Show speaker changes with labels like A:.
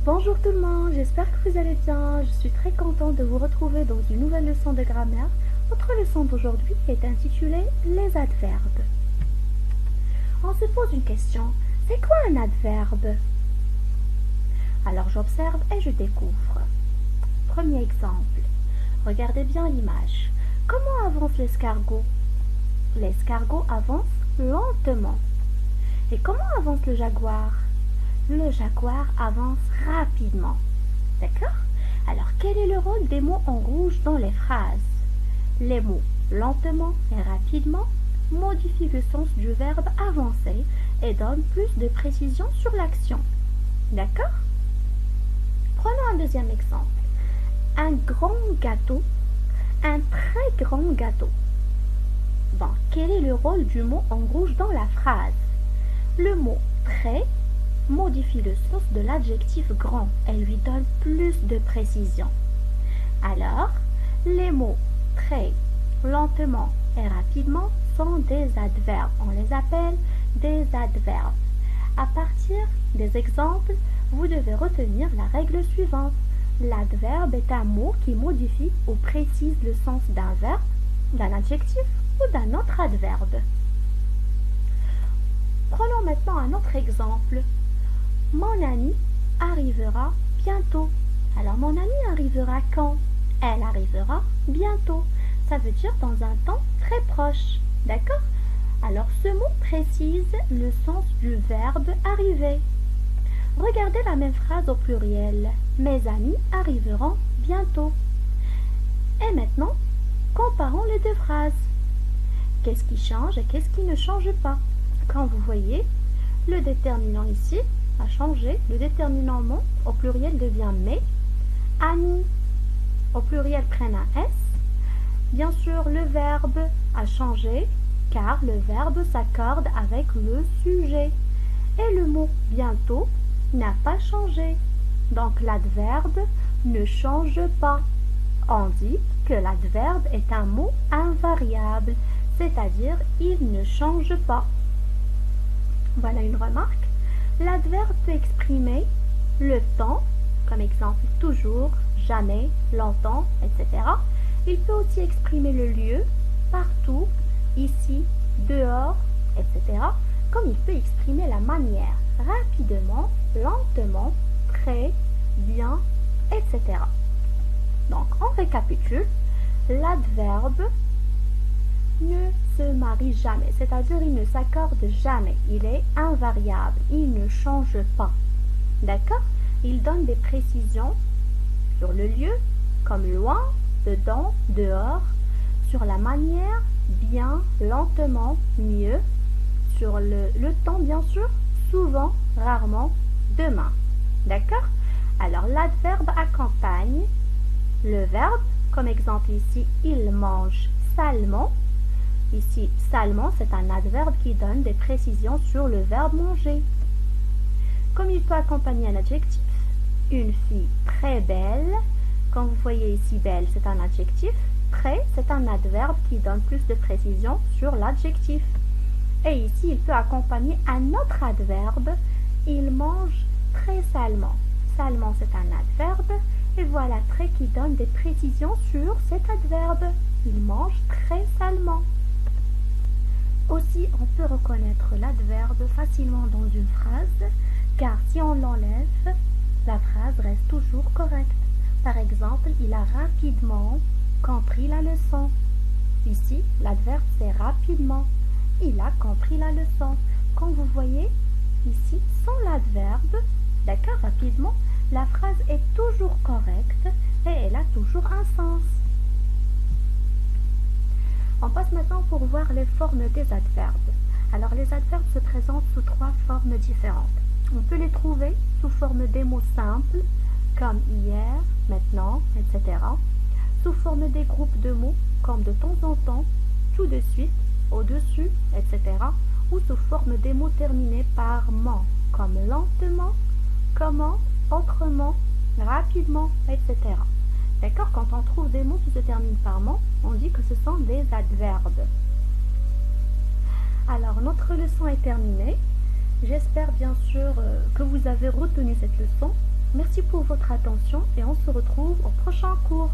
A: Bonjour tout le monde, j'espère que vous allez bien. Je suis très contente de vous retrouver dans une nouvelle leçon de grammaire. Notre leçon d'aujourd'hui est intitulée Les adverbes. On se pose une question, c'est quoi un adverbe? Alors j'observe et je découvre. Premier exemple, regardez bien l'image. Comment avance l'escargot? L'escargot avance lentement. Et comment avance le jaguar? Le jaguar avance rapidement. D'accord? Alors, quel est le rôle des mots en rouge dans les phrases? Les mots lentement et rapidement modifient le sens du verbe avancer et donnent plus de précision sur l'action. D'accord? Prenons un deuxième exemple. Un grand gâteau, un très grand gâteau. Bon, quel est le rôle du mot en rouge dans la phrase? Le mot très modifie le sens de l'adjectif grand et lui donne plus de précision. Alors, les mots très, lentement et rapidement sont des adverbes. On les appelle des adverbes. À partir des exemples, vous devez retenir la règle suivante. L'adverbe est un mot qui modifie ou précise le sens d'un verbe, d'un adjectif ou d'un autre adverbe. Prenons maintenant un autre exemple. Mon ami arrivera bientôt. Alors mon ami arrivera quand? Elle arrivera bientôt. Ça veut dire dans un temps très proche. D'accord? Alors ce mot précise le sens du verbe arriver. Regardez la même phrase au pluriel. Mes amis arriveront bientôt. Et maintenant, comparons les deux phrases. Qu'est-ce qui change et qu'est-ce qui ne change pas? Quand vous voyez, le déterminant ici a changé. Le déterminant mon au pluriel devient mes. Amis au pluriel prennent un S. Bien sûr, le verbe a changé car le verbe s'accorde avec le sujet. Et le mot bientôt n'a pas changé. Donc l'adverbe ne change pas. On dit que l'adverbe est un mot invariable, c'est-à-dire il ne change pas. Voilà une remarque. L'adverbe peut exprimer le temps, comme exemple toujours, jamais, longtemps, etc. Il peut aussi exprimer le lieu, partout, ici, dehors, etc. Comme il peut exprimer la manière, rapidement, lentement, très, bien, etc. Donc, on récapitule. L'adverbe ne se marie jamais, c'est-à-dire il ne s'accorde jamais, il est invariable, il ne change pas. D'accord? Il donne des précisions sur le lieu, comme loin, dedans, dehors, sur la manière, bien, lentement, mieux, sur le temps, bien sûr, souvent, rarement, demain. D'accord? Alors, l'adverbe accompagne le verbe, comme exemple ici, il mange salement. Ici, salement, c'est un adverbe qui donne des précisions sur le verbe manger. Comme il peut accompagner un adjectif, une fille très belle. Comme vous voyez ici, belle, c'est un adjectif. Très, c'est un adverbe qui donne plus de précision sur l'adjectif. Et ici, il peut accompagner un autre adverbe. Il mange très salement. Salement, c'est un adverbe. Et voilà, très qui donne des précisions sur cet adverbe. Il mange très salement. Aussi, on peut reconnaître l'adverbe facilement dans une phrase, car si on l'enlève, la phrase reste toujours correcte. Par exemple, il a rapidement compris la leçon. Ici, l'adverbe c'est rapidement. Il a compris la leçon. Comme vous voyez, ici, sans l'adverbe, d'accord, rapidement, la phrase est toujours correcte et elle a toujours un sens. On passe maintenant pour voir les formes des adverbes. Alors les adverbes se présentent sous trois formes différentes. On peut les trouver sous forme des mots simples, comme hier, maintenant, etc. Sous forme des groupes de mots, comme de temps en temps, tout de suite, au-dessus, etc. Ou sous forme des mots terminés par ment, comme lentement, comment, autrement, rapidement, etc. D'accord? Quand on trouve des mots qui se terminent par ment, on dit que ce sont des adverbes. Alors, notre leçon est terminée. J'espère bien sûr que vous avez retenu cette leçon. Merci Merci pour votre attention et on se retrouve au prochain cours.